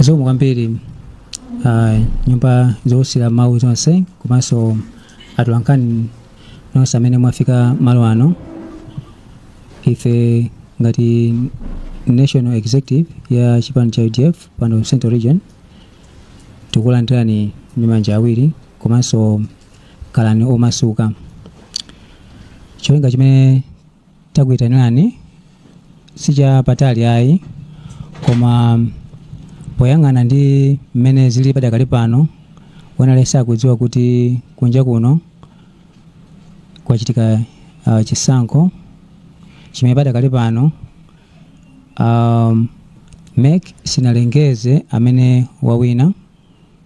zomwe kwambiri nyumba zowusira mawu zonse komanso atolankhani nonse amene mwafika malo ano. Ife ngati National Executive ya chipani cha UDF pano Central Region tikulandirani ndi manja awiri komanso kalani omasuka. Cholinga chimene takuyitanirani sicha patali ayi, koma poyang'ana ndi mmene zili padakali pano wanalesa kudziwa kuti kunja kuno kwachitika chisankho chimene padakali pano MEC sinalengeze amene wawina,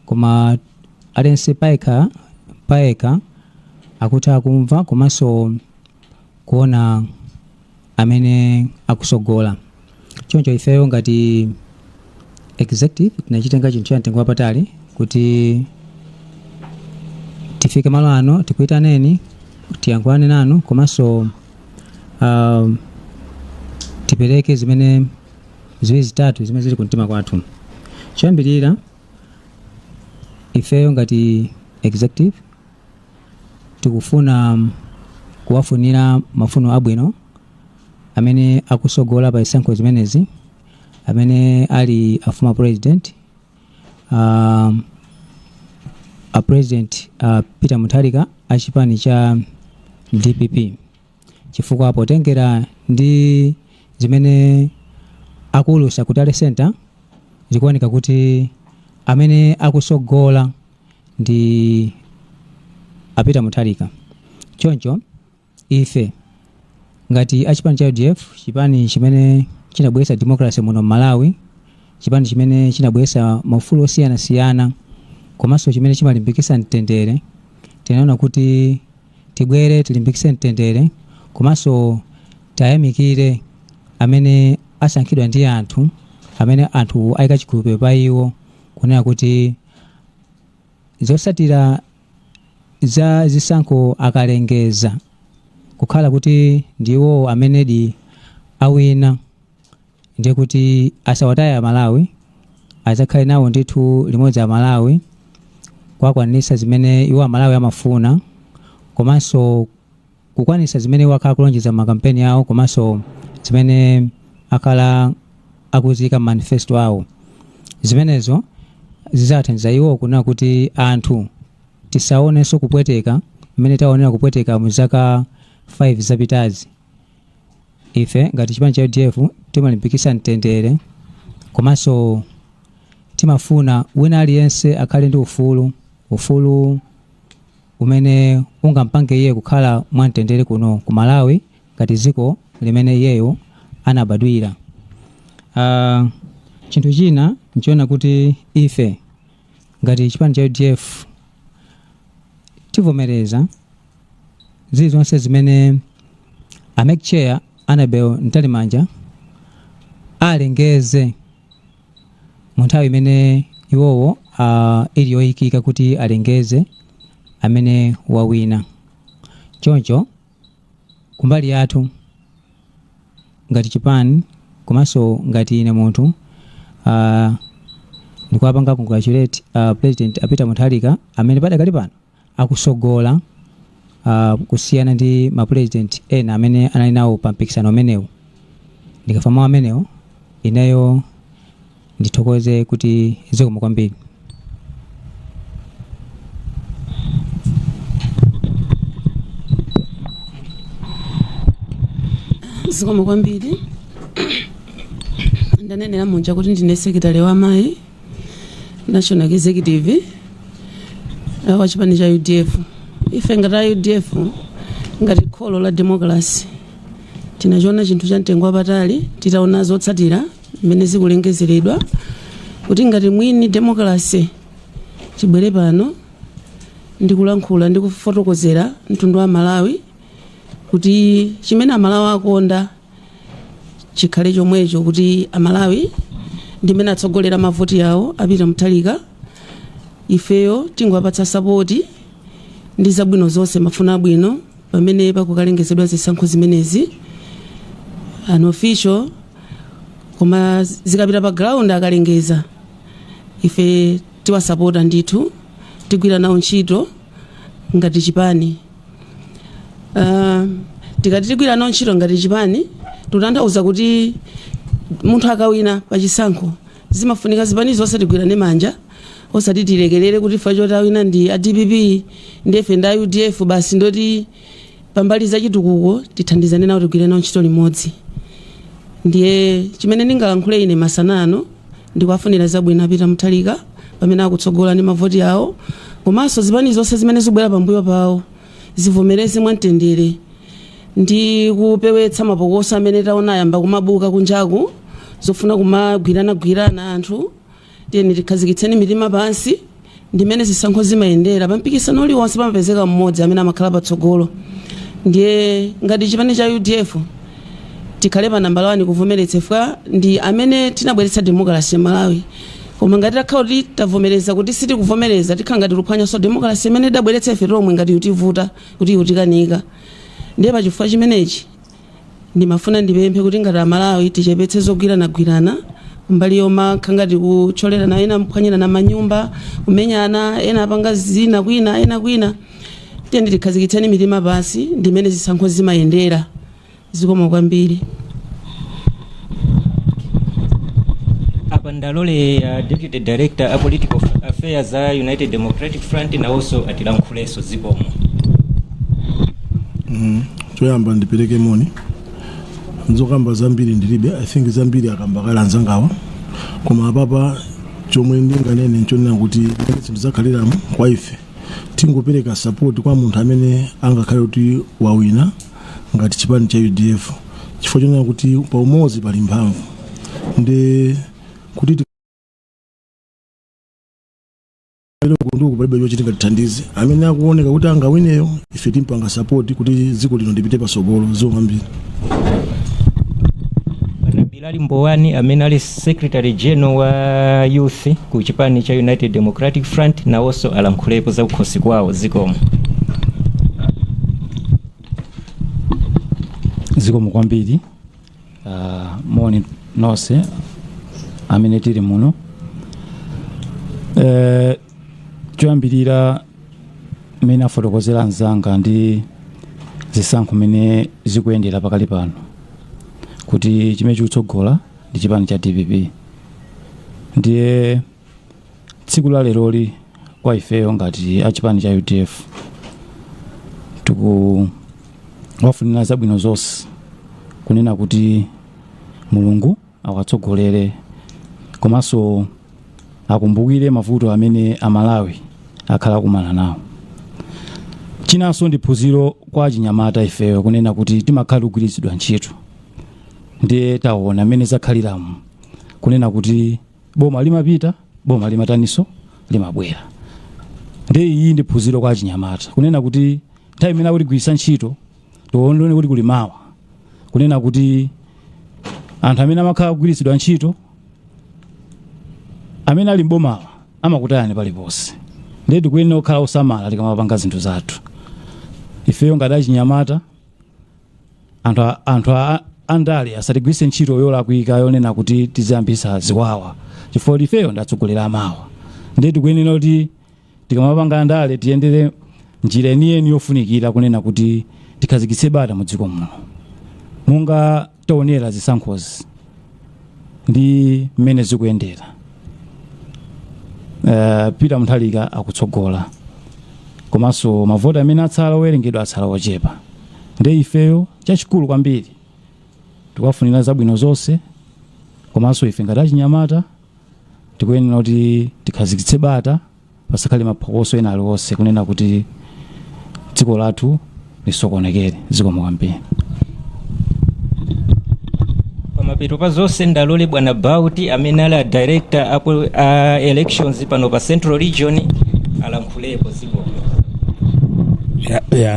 koma alense paeka akutha kumva komanso kuona amene akusogola. Choncho ifeyo ngati executive tinachitenga chinthu cha mtengo wapatali kuti tifike malo ano tikuyitaneni tiyankhulane nanu komanso tipereke zimene ziwiri zitatu zimene zili kumtima kwathu. Choyambirira ifeyo ngati executive tikufuna kuwafunira mafuno abwino amene akusogola pa zisankho zimenezi, amene ali afuma president president Peter Mutharika achipani cha DPP, chifukwa potengera ndi zimene akulusa ku Tale Center zikuoneka kuti amene akusogola ndi Peter Mutharika. Choncho ife ngati achipani cha UDF, chipani chimene chinabweretsa democracy muno Malawi, chipani chimene chinabweretsa maufulu osiyana-siyana komanso chimene chimalimbikitsa mtendere, tinaona kuti tibwere tilimbikitse mtendere komanso tayamikire amene asankhidwa ndi anthu, amene anthu ayika chikhulupiriro pa iwo, kunena kuti zosatira za zisankho akalengeza kukhala kuti ndiwo amene awina, ndiye kuti asawataya Malawi, azakhale nawo ndithu limodzi a Malawi kwakwanisa zimene iwo Malawi amafuna, komanso kukwanisa zimene wakhala kulonjeza makampeni awo, komanso zimene akhala akuzika manifesto awo. Zimenezo zizathandiza iwo kunena kuti anthu tisaonenso kupweteka mmene taonera kupweteka mu zaka 5 zapitazi. Ife ngati chipani cha UDF timalimbikitsa mtendere komanso timafuna wina aliyense akhale ndi ufulu umene ungampange iye kukhala mwamtendere kuno ku Malawi ngati ziko limene iyeyo anabadwira. Chinthu china nchiona kuti ife ngati chipani cha UDF tivomereza zilizonse zimene MEC chair Annabel Ntalimanja alengeze mu nthawi imene iwowo ili yoyikika kuti alengeze amene wawina. Choncho kumbali yathu ngati chipani komanso ngati ine munthu ndikuwapanga congratulate President Peter Mutharika amene padakali pano akusogola kusiyana ndi mapresident ena amene anali nawo pa mpikisano umenewu. Ndikafama amenewo ineyo ndithokoze kuti zikomo kwambiri. Zikomo kwambiri. Ndanenera munja kuti ndine secretary wa mai National Executive wa chipani cha UDF. Ife ngati UDF ngati kholo la democracy tinachiona chinthu cha mtengo wapatali, titaona zotsatira mmene zikulengezeredwa kuti ngati mwini democracy tibwere pano ndikulankhula ndikufotokozera mtundu wa Malawi kuti chimene Amalawi akonda chikhale chomwecho, kuti Amalawi ndimene atsogolera mavoti yawo Peter Mutharika. Ifeyo tingwapatsa support ndi zabwino zonse, mafuna abwino pamene pakukalengezedwa zisankho zimenezi an official, koma zikapita pa ground akalengeza ife tiwasapota ndithu, tigwira nawo ntchito ngati chipani. Tikati tigwira nawo ntchito ngati chipani tutanthauza kuti munthu akawina pachisankho zimafunika zipani zonse tigwirane manja, osati tilekelere kuti fa choti awina ndi a DPP ndefe nda UDF basi ndoti pambali za chitukuko tithandizane nawo tigwire nawo ntchito limodzi. Ndiye chimene ndingalankhule ine masana ano ndikuwafunira zabwino Peter Mutharika pamene akutsogola ndi mavoti awo, komanso zipani zonse zimene zibwera pambuyo pawo zivomereze mwamtendere ndi kupewetsa mapokoso amene taona yamba kumabuka kunjaku zofuna kumagwirana anthu. Tiyeni tikhazikitseni mitima pansi ndimene zisankho zimayendera, pampikisano uliwonse pamapezeka mmodzi amene amakhala patsogolo. Ndiye ngati chipani cha UDF tikhale pa namba 1 kuvomeretsa ifwa ndi amene tinabweretsa democracy Malawi. Koma ngati takhala kuti tavomereza kuti sitikuvomereza tikhala ngati tiphwanyanso democracy imene idabweretsa ife tomwe ngati utivuta kuti utikanika. Ndiye pachifukwa chimenechi ndimafuna ndipemphe kuti ngati Amalawi tichepetse zogwirana mbali yoma khangati kucholerana ena mphwanyirana manyumba kumenyana ena apanga zina kwina ena kwina. Tiyeni tikhazikitseni mitima pansi ndimene zisankho zimayendera. Zikomo kwambiri. Apa ndalole Deputy Director a Political Affairs za United Democratic Front na also atilankhuleso zikomo. Choyamba ndipereke moni. Nzokamba zambiri ndilibe, I think zambiri akamba kala nzangawa. Koma apapa chomwe ndinganene nchonena kuti zinthu zakhaliramu kwa ife tingopereka support kwa munthu amene angakhale kuti wawina ngati chipani cha UDF. Chifukwa chonena kuti pa umodzi pali mphamvu. Ndi kuti kunduku palibe chochi tingatithandize. Amene akuoneka kuti angawineyo ife timpanga support kuti dziko lino lipite pasogolo. Zomambiri. Bilali Mbowani amene ali Secretary General wa Youth ku chipani cha United Democratic Front na also alankhulepo za ukhosi kwawo. Zikomo. Zikomo kwambiri. Moni nonse amene tili muno. Choyambirira mene afotokozera nzanga ndi zisankho mene zikuyendera pakali pano kuti chimene chikutsogola ndi chipani cha DPP. Ndiye tsiku la leroli kwa ifeyo ngati achipani cha UDF wafunira zabwino zonse kunena kuti Mulungu awatsogolere komanso akumbukire mavuto amene Amalawi akhala kumana nawo. Chinanso ndi phunziro kwa achinyamata ifeyo kunena kuti timakhala kugwiritsidwa ntchito. Ndiye taona amene zakhaliramu kunena kuti boma limapita, boma limataniso limabwera. Ndiye iyi ndi phunziro kwa achinyamata kunena kuti nthawi imene akutigwiritsa ntchito tione kuti kulimawa kunena kuti anthu amene amakhala kugwiritsidwa ntchito amene ali mbomawa amakutayani paliponse. Ndiye tikuyenera kukhala osamala tikamapanga zinthu zathu. Ifeyo ngati achinyamata anthu andale asatigwiritse ntchito yolakwika yonena kuti tiziyambisa ziwawa chifukwa ifeyo ndatsogolera amawa. Ndiye tikuyenera kuti tikamapanga andale tiyendere njira yeniyeni yofunikira kunena kuti tikhazikitse bata mu dziko muno. Munga taonera zisankhozi ndi mmene zikuyendera. Peter Mutharika akutsogola komanso mavoti amene atsala owerengedwa atsala ochepa. Ndiye ifeyo chachikulu kwambiri tikuwafunira zabwino zonse komanso ife ngati achinyamata tikuyenera kuti tikhazikitse bata pasakhale maphokoso ena aliwonse kunena kuti dziko lathu lisokonekere. Zikomo kwambiri. Pamapeto pa zonse ndalole Bwana Bauti amene ali Director elections pano pa Central Region alankhulepo. Zikomo.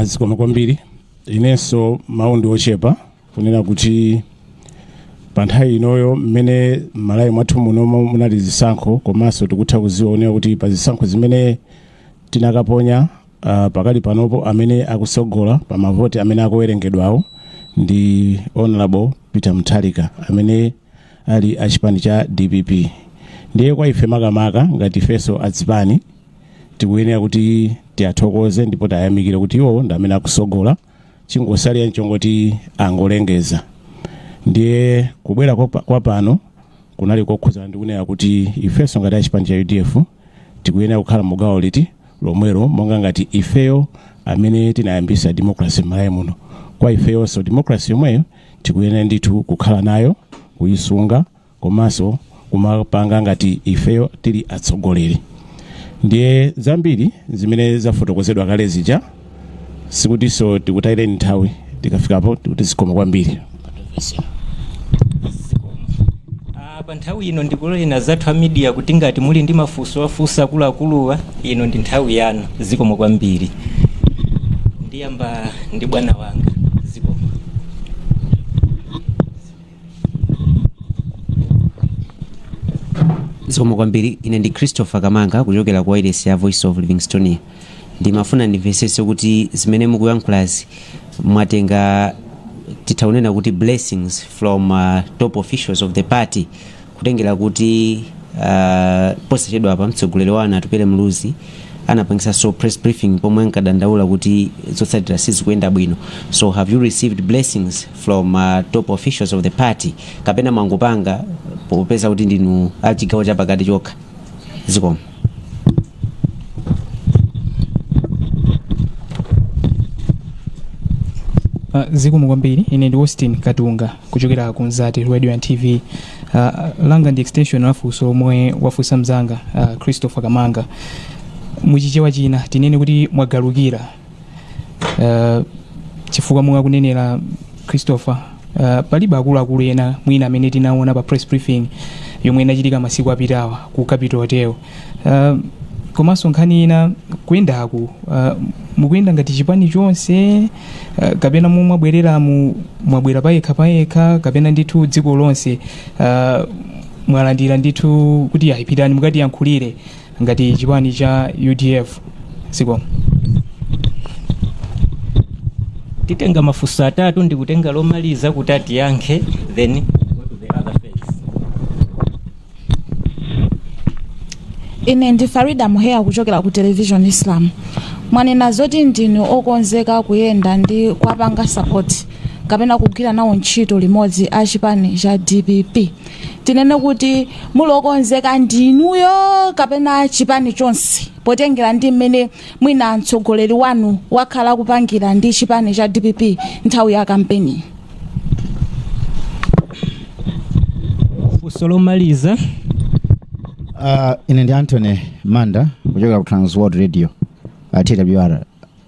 Zikomo kwambiri. Inenso maundi ochepa kunena kuti pa nthawi inoyo mmene Malawi mwathu muno munali zisankho komanso tikutha kuziona kuti pa zisankho zimene tinakaponya pakali panopo amene akusogola pa mavoti amene akuwerengedwawo ndi Honorable Peter Mutharika amene ali achipani cha DPP. ndiye kwa ife makamaka ngati ifenso adzipani tikuyenera kuti tiathokoze ndipo tayamikire kuti iwo ndi amene akusogola, chingosalira nchongoti angolengeza. Ndiye kubwera kwa pano kunali kokhuza ndikunena kuti ifenso ngati achipani cha UDF tikuyenera kukhala mugawo liti lomwero monga ngati ifeyo amene tinayambisa democracy m'Malawi muno. Kwa ifeyonso democracy yomweyo tikuyenera ndithu kukhala nayo, kuyisunga, komanso kumapanga ngati ifeyo tili atsogoleri. Ndiye zambiri zimene zafotokozedwa kale zija sikutinso tikutayireni nthawi tikafikapo tizikoma kwambiri. Pa nthawi ino ndikulolera zathu a media kuti ngati muli ndi mafunso afunsa akuluakuluwa, ino ndi nthawi yanu. Zikomo kwambiri. Ndiyamba ndi bwana wanga. Zikomo. Zikomo kwambiri. Ine ndi Christopher Kamanga kuchokera kwa wireless ya Voice of Livingstone. Ndimafuna ndimvesese kuti zimene mukuyankhulazi mwatenga titaunena kuti blessings from top officials of the party, kutengera kuti posachedwa apa mtsogoleri wanu Atupele Muluzi anapangisa so press briefing pomwe nkadandaula kuti zotsatira sizikuyenda bwino. So have you received blessings from top officials of the party, kapena mwangopanga popeza kuti ndinu achigawo chapakati chokha? Zikomo. Zikomo kwambiri. Ine ndi Austin Katunga kuchokera ku Nzati Radio and TV. Langa ndi extension wafunso omwe wafunsa mzanga Christopher Kamanga. Muchichewa china tinene kuti mwagalukira chifukwa mwakunenera Christopher, palibe akuluakulu ena mwina amene tinaona pa press briefing yomwe inachitika masiku apitawa ku Capitol Hotel. Komanso nkhani ina kuyendaku mukuyenda ngati chipani chonse, kapena mwabwerera mwabwera payekha kapena ndithu dziko lonse mwalandira ndithu kuti ayipitani mukati yankhulire ngati chipani cha UDF? Zikomo. Titenga mafunso atatu, ndikutenga lomaliza kuti atiyankhe, then go to the other phase. Ine ndi Farida Muheya kuchokera ku Television Islam. Mwanena zoti ndinu okonzeka kuyenda ndi kwapanga support kapena kugwira nawo ntchito limodzi a chipani cha DPP. Tinene kuti mulokonzeka ndinuyo kapena chipani chonse, potengera ndi mmene mwina mtsogoleri wanu wakhala kupangira ndi chipani cha DPP nthawi ya kampeni? Funso lomaliza. Ine ndi Anthony Manda kuchokera ku Trans World Radio TWR.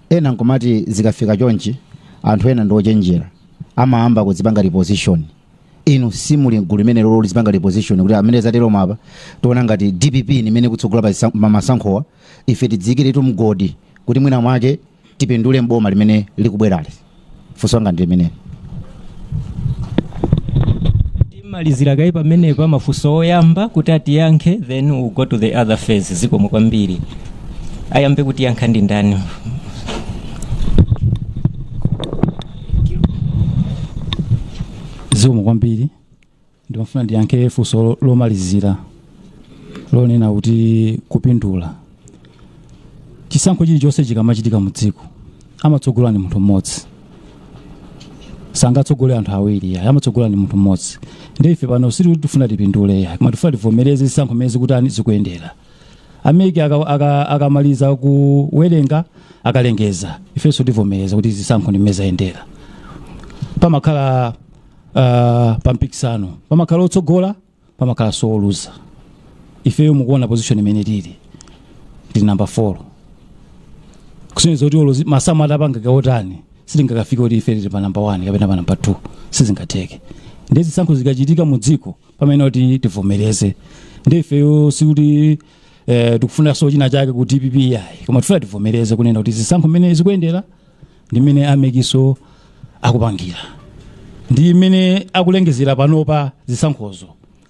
Ena nkomati zikafika chonchi anthu ena ndochenjera amaamba kuzipanga reposition. Inu simuli gulu limene lolo lizipanga reposition kuti amene zatero mapa tiona ngati DPP ni mene kutsogola pa masankhowa, ife tidzikire tu mgodi kuti mwina mwake tipindule mboma limene likubwerali. Funso langa ndi limene. Timalizira kai pamene pa mafunso oyamba kuti atiyankhe, then we go to the other phase. Zikomo kwambiri. Ayambe kuti yankha ndi ndani? Zikomo kwambiri. Ndimafuna ndiyankhe funso lomalizira lonena kuti kupindula. Chisankho chilichonse chikamachitika mu dziko amatsogola ni munthu mmodzi, sangatsogole anthu awiri, amatsogola ni munthu mmodzi. Ndiye ife pano siri tifuna tipindule, koma tifuna tivomereze zisankho mezi kuti ani zikuyendera. Ameke akamaliza kuwerenga akalengeza, ifenso tivomereza kuti zisankho ni meza yendera. Pamakhala pampikisano, pamakhala otsogola, pamakhala soluza. Ifeyo mukuona position imene tili number 4. Kusonyeza kuti olo masamu atapanga kaotani sitingakafika kuti ife tili pa number 1 kapena pa number 2, sizingateke. Ndezi zisankho zikachitika mu dziko pamene kuti tivomereze. Ndiye ifeyo sikuti tikufuna so china chake ku DPP yayi, koma tifuna tivomereze kunena kuti zisankho mene zikuyendera ndi mene amekiso akupangira, ndi mene akulengezera panopa zisankhozo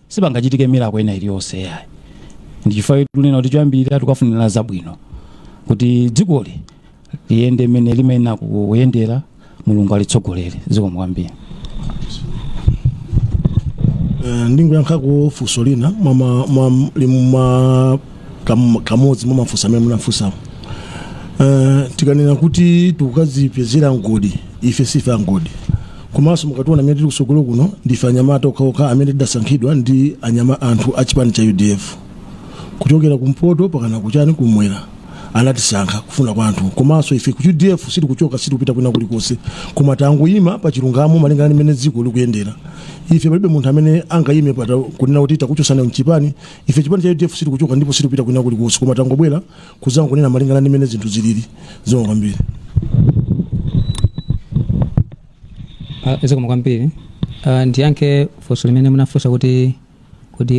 sibangachitike milako ina iliyonse yayi. Ndichifukwa tunena kuti choyambirira tikafunira zabwino kuti dzikoli liyende mene limene kuyendera, Mulungu alitsogolere. Zikomo kwambiri. ndingoyankhako funso lina kamodzi mwa mafunso amene munafunsawo. Tikanena kuti tikukazipezera ngodi, ife sife angodi. Komanso mukationa amene tili kusogolo kuno ndife anyamata okhaokha amene tidasankhidwa ndi anthu achipani cha UDF. Kuchokera kumpoto pakana kuchani kumwera anatisankha kufuna kwa anthu. Komanso ife ku UDF siti kuchoka siti kupita kwina kulikonse. Koma tanguyima pa chilungamo malingana mmene dziko likuyendera. Ife palibe munthu amene angayime pata kunena kuti takuchosana mchipani. Ife chipani cha UDF siti kuchoka ndipo siti kupita kwina kulikonse. Koma tangobwera kuzanga kunena malingana mmene zinthu zilili zomwe kwambiri. Zikomo kwambiri. Ndiyankhe funso limene munafunsa kuti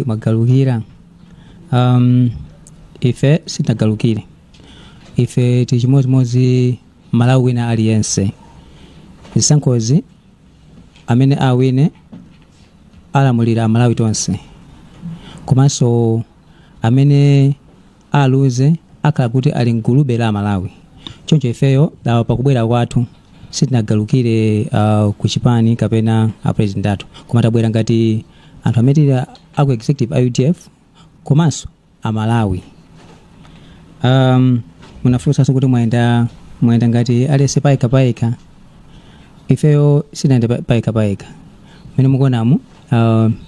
mwagalukira. Ife sitinagalukire. Ife tili chimodzimodzi Malawi wina aliyense. Zisankhozi amene awine alamulira Malawi tonse. Komanso amene aluze akhala kuti ali mgulube la Malawi. Choncho ifeyo pakubwera kwathu sitinagalukire ku chipani kapena president athu. Koma tabwera ngati anthu amene aku executive a UDF komanso a Malawi. Munafunsanso kuti mwayenda ngati alese paika. Ifeyo sitinaenda paika. Mene mukuonamu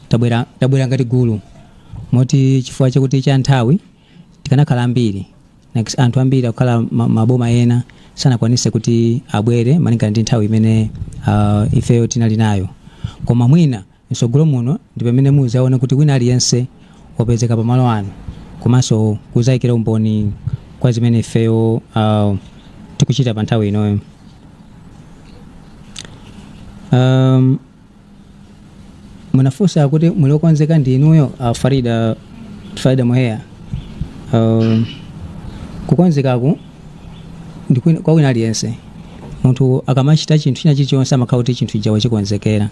tabwera ngati gulu. Moti chifukwa chakuti cha nthawi tikanakhala ambiri. Anthu ambiri akukhala maboma ena sanakwanise kuti abwere malingana ndi nthawi imene ifeyo tinali nayo. Koma mwina msogolo muno ndi pamene muzaona kuti wina aliyense wapezeka pamalo anu. Komanso kuzayikira umboni kwa zimene ifeyo tikuchita pa nthawi inoyo. Munafunsa kuti muli okonzeka ndi inuyo Farida Muheya. Kukonzekaku ndi kwa wina aliyense. Munthu akamachita chinthu china chilichonse amakhala kuti chinthu chawo chikonzekera.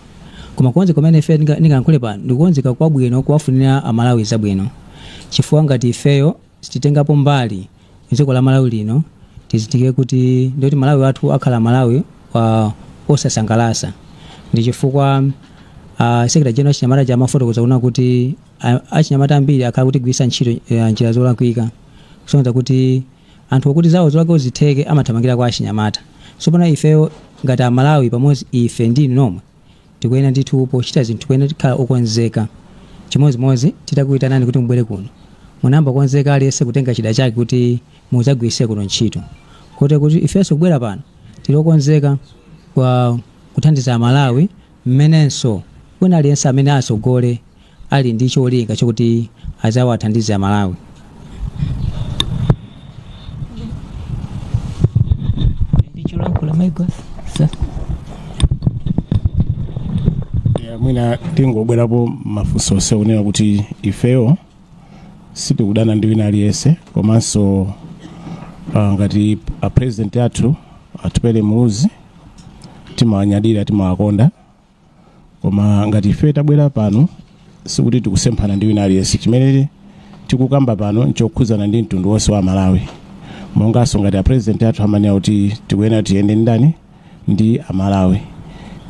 Koma kukonzeka kumene ife ndingayankhule pano ndikukonzeka kwabwino kuwafunira Amalawi zabwino. Chifukwa ngati ifeyo sititengapo mbali dziko la Malawi lino tizitike kuti ndikuti Malawi wathu akhala Malawi osasangalasa. Ndi chifukwa Secretary General Chinyamata cha mafotokoza kuna kuti achinyamata ambiri akhala kuti gwisa ntchito njira zolakwika. Kusonyeza kuti anthu okuti zawo zolakwa zitheke amathamangira kwa achinyamata. Sopano ifeyo ngati Amalawi pamodzi ife ndinu nomwe tikuyenera ndithu pochita zinthu tikuyenera tikhala okonzeka. Chimodzimodzi titakuyitanani kuti mubwere kuno. Munamba konzeka aliyense kutenga chida chake kuti muzagwise kuno ntchito. Kuti ifenso kubwera pano tili okonzeka kwa kuthandiza Amalawi mmenenso wina aliyense amene asogole ali ndi cholinga chokuti azawathandize Amalawi. Mwina tingobwerapo mafunso onse onena kuti ifeyo sitikudana ndi wina aliyense. Komanso ngati a president athu atipere muluzi timawanyadira timawakonda. Koma ngati ife tabwera pano sikuti tikusemphana ndi wina aliyense. Chimene tikukamba pano nchokhuzana ndi mtundu wonse wa Malawi. Monganso ngati a president athu amanena kuti tikuyenera tiyende ndani ndi Amalawi.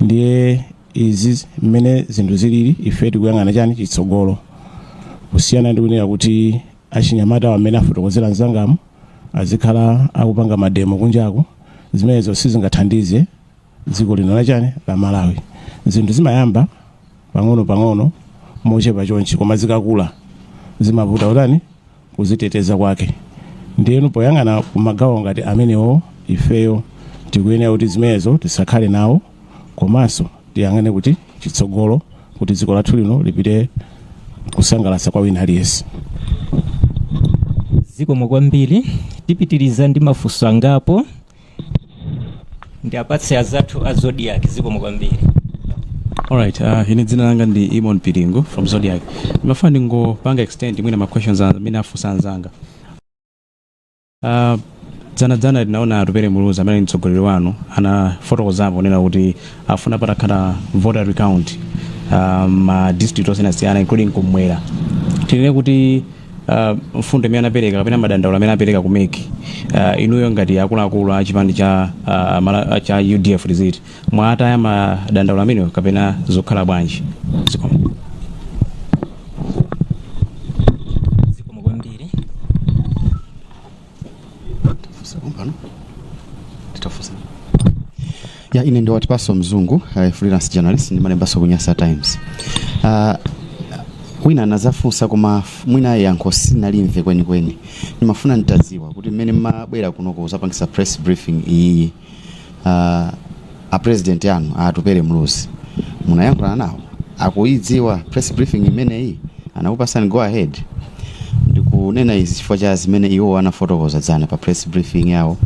Ndiye izi mmene zinthu zilili ife tikuyang'ana chani chitsogolo. Kusiyana ndi kunena kuti achinyamata amene afotokozera mzangamu azikhala akupanga mademo kunjako zimenezo sizingathandize dziko lino lachani la Malawi. Zinthu zimayamba pang'ono mochepa chonchi koma zikakula zimavuta utani kuziteteza kwake. Ndiyenu poyang'ana kumagawo ngati amenewo ifeyo tikuyenera kuti zimenezo tisakhale nawo. Komanso tiyang'ane kuti chitsogolo kuti dziko lathu lino lipite kusangalatsa kwa wina aliyense. Zikomo kwambiri. Tipitiriza ndi mafunso angapo ndi apatse azathu a Zodiac. Zikomo kwambiri. Alright, ine dzina langa ndi Imon Piringo from Zodiac. Ndimafuna ndingopanga extend mwina ma questions amene afunsa anzanga. Dzana linaona Rupere Muluzi amene mtsogoleri wanu anafotokozapo nena kuti afuna patakhala voter recount ma district osiyanasiyana including kumwera. Tinene kuti mfundo imene anapereka kapena madandaulo amene apereka kumeki inuyo ngati akuluakulu a chipani cha UDF riziti mwataya madandaulo amene kapena zokhala bwanji. Zikomo. pano titafusa ya ine ndi watipaso mzungu freelance journalist ndi malembaso kunyasa times wina anazafunsa koma mwina yankho sinalimve kwenikweni nimafuna nitadziwa kuti mmene mabwera kunoko uzapangisa press briefing iyi a president yanu atupere mluzi munayankhulana nawo akuidziwa press briefing imeneyi anakupasani go ahead ndikunena izi chifukwa cha zimene iwo anafotokoza dzana pa press briefing yawo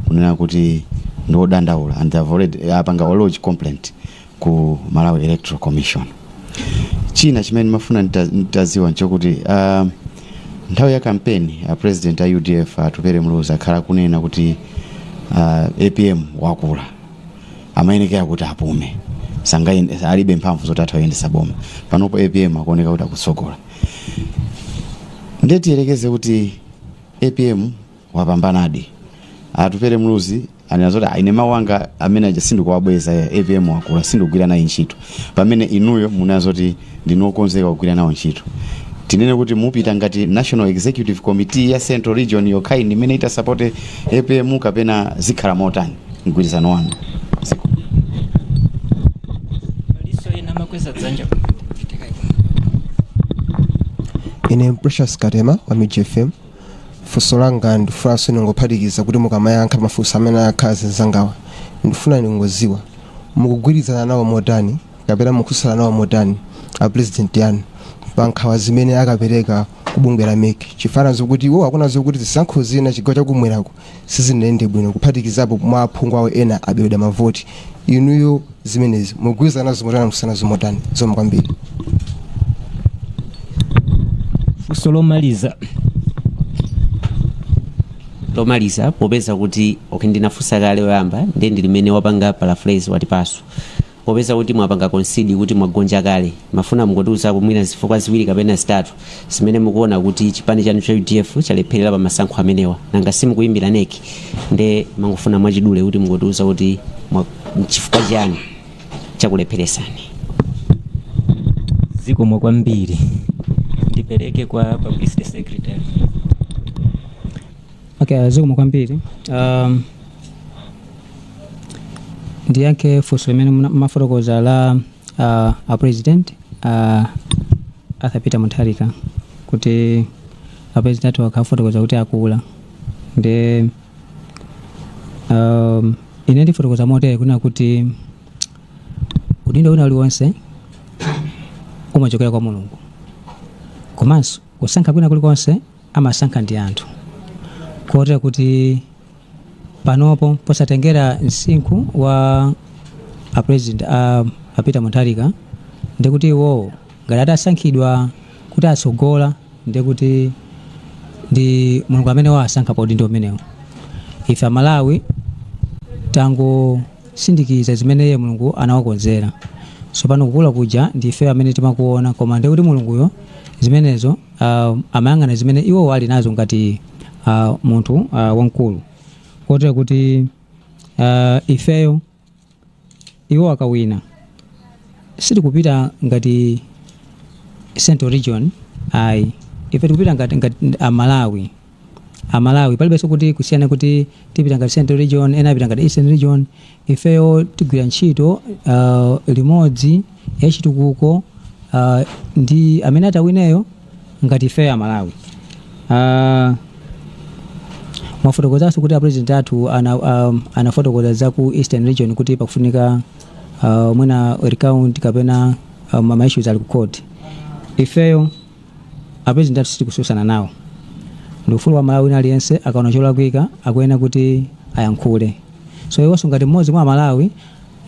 kunena kuti ndodandaula and they've already apanga lodge complaint ku Malawi Electoral Commission. China chimene mafuna nitaziwa nchokuti nthawi ya kampeni president a UDF atupere mluzi akhala kunena kuti APM wakula amayenekera kuti apume sangayi alibe mphamvu zoti atayendesa boma panopo APM akuoneka kuti akusogola ndeti yerekeze kuti APM wapambanadi atupere mluzi anazoti aine mawanga amene aja sindikuwabweza APM wakula sindikugwira nayo ntchito pamene inuyo munazoti ndinokonzeka kugwira nayo ntchito tinene kuti mupita ngati National Executive Committee ya Central Region yokhayi imene ita support APM kapena zikhala motani mgwirizano wanu ine Precious Katema wa MJFM funso langa ndifuna ndingophatikiza kuti mukamayankha mafunso amene akhazi zangawa ndifuna ndingoziwa mukugwirizana nawo motani kapena mukusala nawo motani a president yanu pa nkhawa zimene akapereka kubungwe la MEC chifanazo kuti iwo akunazo kuti zisankho zina chigawo chakumwerako sizinende bwino kuphatikizapo mwa aphungu awo ena abeweda mavoti inuyo zimenezi mugwirizana nazo motani mukusala nazo motani zomwe kwambiri funso lomaliza popeza kuti ndinafunsa kale oyamba ndi limene wapanga paraphrase watipaso popeza kuti mwapanga concede kuti mwagonja kale mafuna mungotiuza mwina zifukwa ziwiri kapena zitatu zimene mukuona kuti chipani chanu cha UDF chalepherera pa masankho amenewa nanga simukuyimbira neki nde mangofuna mwachidule kuti mungotiuza kuti chifukwa chani chakulepheresani zikomo kwambiri ndipereke kwa publicity secretary. Okay, zikomo kwambiri ndiyanke funso limene mafotokoza la a president Arthur Peter Mutharika kuti a president akafotokoza kuti akula ndi ine ndifotokoza motere kuna kuti udindo una uliwonse umachokera kwa Mulungu komanso kusankha kwina kulikonse amasankha ndi anthu kotera kuti panopo posatengera msinkhu wa a president a Peter Mutharika ndikuti iwo ngati atasankhidwa kuti asogola ndikuti ndi Mulungu amene wasankha pa udindo umenewo ife Malawi tango sindikiza zimene Mulungu anawakonzera so pano kukula kuja ndife amene timakuona koma ndikuti Mulunguyo zimenezo amayang'ana zimene iwo ali nazo ngati munthu wankulu kotera kuti ifeyo iwo akawina sitikupita ngati Central Region ife tikupita ngati Malawi palibenso kuti kusiyana kuti tipita ngati Central Region ena apita ngati Eastern Region ifeyo tigwira ntchito limodzi yachitukuko ndi amene atawineyo ngati ifeyo a Malawi. Mwafotokozaso kuti a president athu anafotokoza za ku Eastern Region kuti pakufunika mwina recount kapena ma issues ali ku court ifeyo a president athu sitikususana nawo ndi ufulu wa Malawi aliyense akaona cholakwika akuyenera kuti ayankhule so iwonso ngati mmodzi mwa Malawi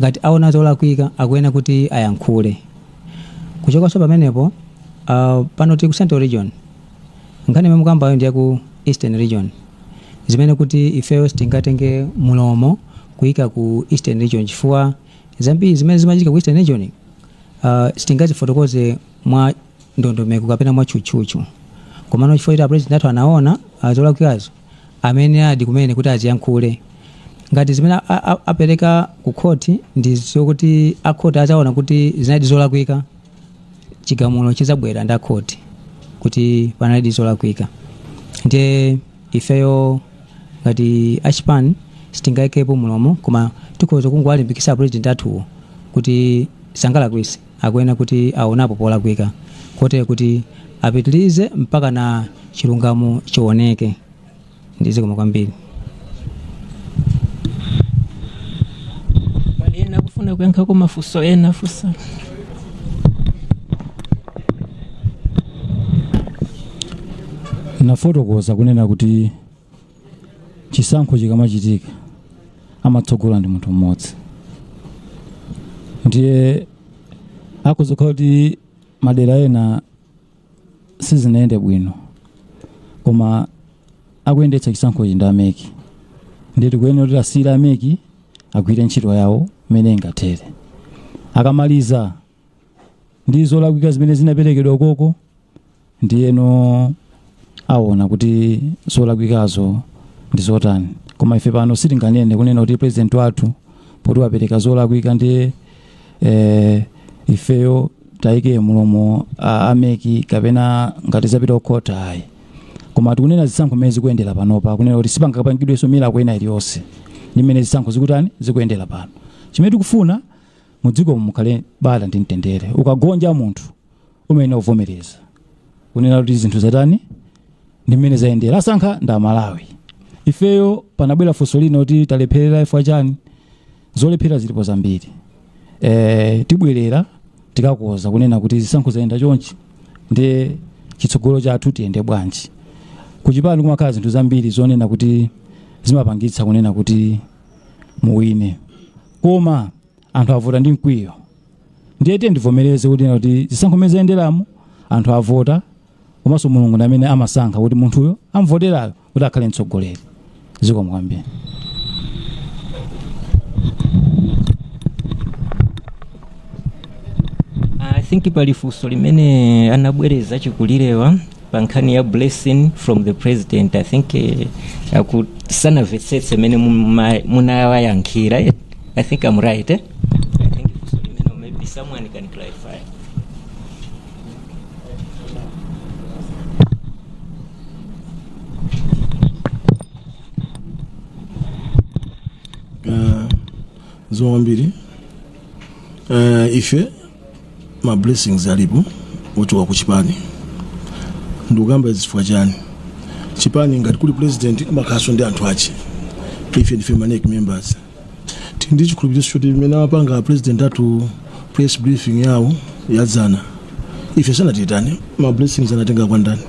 ngati aona cholakwika akuyenera kuti ayankhule kuchokanso pamenepo pano tili ku Central Region nkhani imene mukambayo ndi ku Eastern Region zimene kuti ifeyo sitingatenge mulomo kuyika ku Eastern Region chifukwa zambiri zimene zimachitika ku Eastern Region sitingazifotokoze mwa ndondomeko kapena mwa chuchuchu komano chifukwa kuti a president athu anaona zolakwikazo amene adi kumene kuti aziyankhule ngati zimene apereka ku court ndi zokuti a court azaona kuti zinali zolakwika chigamulo chizabwera ndi a court kuti panali zolakwika ndiye ifeyo ngati achipani sitingaikepo mulomo koma tikhoza kungowalimbikisa president athuwo kuti sangalakwise akuyenera kuti aonapo polakwika kote kuti apitilize mpaka na chilungamo chioneke. Ndize koma kwambiri. Pali ena kufuna kuyankhako mafunso ena fusa. Nafotokoza kunena kuti chisankho chikamachitika amatsogola ndi munthu mmodzi. Ndiye akuzokhala kuti madera ena sizinaende bwino koma akuyendetsa chisankho chi ndi ameki. Ndiye tikuyenera kuti asiyire ameki agwire ntchito yawo mmene ingathere. Akamaliza ndi zolakwika zimene zinaperekedwa koko ndiyeno aona kuti zolakwikazo ndi zotani. Koma ife pano sitinganene kunena kuti president wathu poti wapereka zolakwika ndiye ifeyo taike mulomo ameki kapena ngati zapita okota ayi. Koma tikunena zisankho mmene zikuyendera panopa kunena kuti sipangapangidwenso mira kwena iliyonse ndi mmene zisankho zikutani zikuyendera pano. Chimene tikufuna mudziko mukhale bata ndi mtendere. Ukagonja munthu umene uvomereza kunena kuti zinthu zatani ndi mmene zayendera. Asankha ndi Amalawi. Ifeyo panabwera funso lino kuti talepherera ifwa chani. Zolephera zilipo zambiri. Tibwerera tikakoza kunena kuti zisankho zayenda chonchi ndi chitsogolo chathu tiyende bwanji. Kuchipani kumakhala zinthu zambiri zonena kuti zimapangitsa kunena kuti muwine. Koma anthu avota ndi mkwiyo. Ndiye tivomereze kuti zisankho mmene zayenderamo anthu avota komanso Mulungu ndi amene amasankha kuti munthuyo amvoterayo kuti akhale mtsogoleri. Zikomo kwambiri. I think pali funso limene anabwereza chikulirewa pa nkhani ya blessing from the president. I think akusanamvetsetse mene munawayankhira. I think I'm right. I think funso limene maybe someone can clarify. Zombiri ife ma blessings alipo ochoka ku chipani ndugamba zifwa chani chipani ngati kuli president makaso ndi anthu achi ife ndife manek members tindichi kulubisa choti mena mapanga president atu press briefing yawo yazana ife sana titani ma blessings anatenga kwa ndani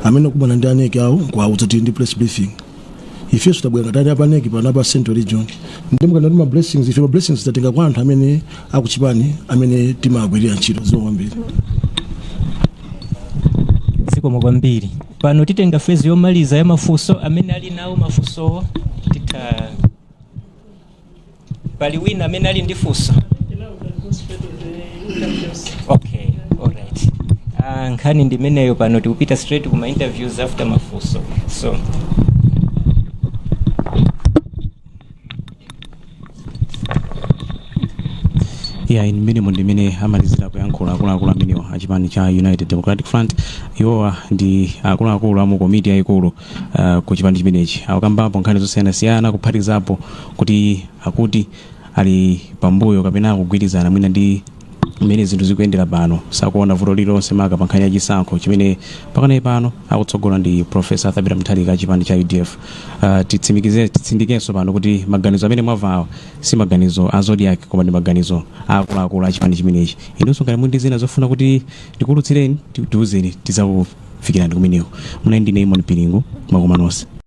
amene kubona ndi aneke yawo kwa utsati ndi press briefing ife sotabwera ngati apa neki panapa Central Region ndimwe kana ma blessings ife ma blessings tatenga kwa anthu amene akuchipani amene timagwirira ntchito zowambiri. Zikomo kwambiri. Pano titenga phase yomaliza ya mafunso amene ali nawo mafunso pali wina amene ali ndi funso. Okay, all right. Nkhani ndimeneyo pano tikupita straight kuma interviews after mafunso. So in minimum ndimene amalizira kuyankhula akuluakulu amenewa achipani cha United Democratic Front. Iwowa ndi akuluakulu amu komiti yayikulu ku chipani chimenechi. Akambapo nkhani zosiyanasiyana kuphatikizapo kuti akuti ali pambuyo kapena kugwirizana mwina ndi mmene zinthu zikuyendera pano. Sakuona vuto lilonse maka pa nkhani ya chisankho chimene pakana pano akutsogola ndi Professor Thabita Mutharika chipani cha UDF. Titsindikenso pano kuti maganizo amene mwavawa si maganizo a Zodiac koma ndi maganizo akuluakulu a chipani chimenechi. Inonso ngati mundi zina zofuna kuti tikulutsireni tiuzeni tizakufikirani kumeneko. Muna ndine Imon Piringo mwakomanonse.